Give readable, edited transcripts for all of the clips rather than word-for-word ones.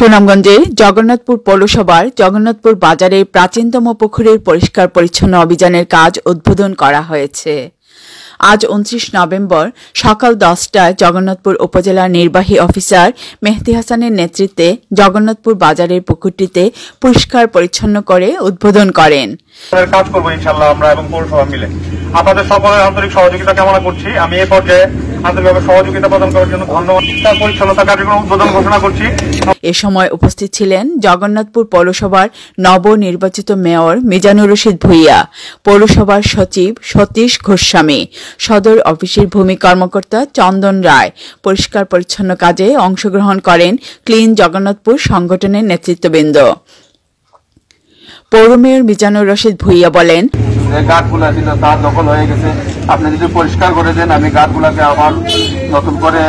সুনামগঞ্জে জগন্নাথপুর পৌরসভার জগন্নাথপুর বাজারে প্রাচীনতম পুকুরের পরিষ্কার পরিচ্ছন্ন অভিযানের কাজ উদ্বোধন করা হয়েছে। আজ 29 নভেম্বর সকাল 10টায় জগন্নাথপুর উপজেলা নির্বাহী অফিসার মেহেদী হাসানের নেতৃত্বে জগন্নাথপুর বাজারের পুকুরটিতে পরিষ্কার পরিচ্ছন্ন করে উদ্বোধন করেন। কাজ করব ইনশাআল্লাহ আমরা এবং পৌরসভা মিলে। আপনাদের সকলের আন্তরিক সহযোগিতা কামনা করছি। আমি এই পর্যায়ে আন্তরিকভাবে সহযোগিতা প্রদান করার জন্য ধন্যবাদ। পরিচ্ছন্নতা কার্যক্রম উদ্বোধন ঘোষণা করছি। এ সময় উপস্থিত ছিলেন জগন্নাথপুর পৌরসভার নবনির্বাচিত মেয়র মিজানুর রশিদ ভূঁইয়া, পৌরসভার সচিব সতীশ গোস্বামী, সদর অফিসের ভূমি কর্মকর্তা চন্দন রায়। পরিষ্কার পরিচ্ছন্ন কাজে অংশগ্রহণ করেন ক্লিন জগন্নাথপুর সংগঠনের নেতৃত্ববৃন্দ। পৌর মেয়র মিজানুর রশিদ ভূঁইয়া বলেন, গাছগুলা ছিল তা দখল হয়ে গেছে, আপনি যদি পরিষ্কার করে দেন আমি গাছগুলাকে আবার নতুন করে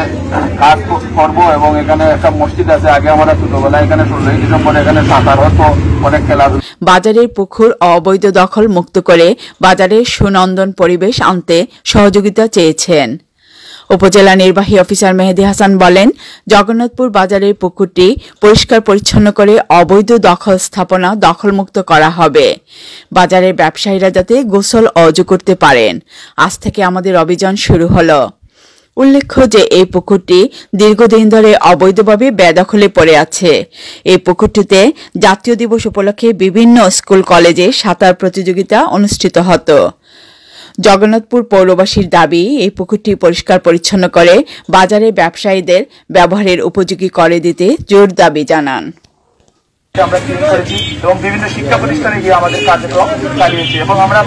কাজ করব। এবং এখানে একটা মসজিদ আছে, আগে আমরা ছোটবেলায় এখানে 16 ডিসেম্বর এখানে সাঁতার হতো, অনেক খেলা। বাজারের পুকুর অবৈধ দখল মুক্ত করে বাজারে সুনন্দন পরিবেশ আনতে সহযোগিতা চেয়েছেন। উপজেলা নির্বাহী অফিসার মেহেদী হাসান বলেন, জগন্নাথপুর বাজারের পুকুরটি পরিষ্কার পরিচ্ছন্ন করে অবৈধ দখল স্থাপনা দখলমুক্ত করা হবে। বাজারের ব্যবসায়ীরা যাতে গোসল অজু করতে পারেন। আজ থেকে আমাদের অভিযান শুরু হলো। উল্লেখ্য যে এই পুকুরটি দীর্ঘদিন ধরে অবৈধভাবে বেদখলে পড়ে আছে। এই পুকুরটিতে জাতীয় দিবস উপলক্ষে বিভিন্ন স্কুল কলেজে সাঁতার প্রতিযোগিতা অনুষ্ঠিত হতো। জগন্নাথপুর পৌরবাসীর দাবি এই পুকুরটি পরিষ্কার পরিচ্ছন্ন করে বাজারে ব্যবসায়ীদের ব্যবহারের উপযোগী করে দিতে জোর দাবি জানান। আমরা ক্লিন করেছি এবং বিভিন্ন শিক্ষা প্রতিষ্ঠানে গিয়ে আমাদের কার্যক্রম চালিয়েছি এবং আমরা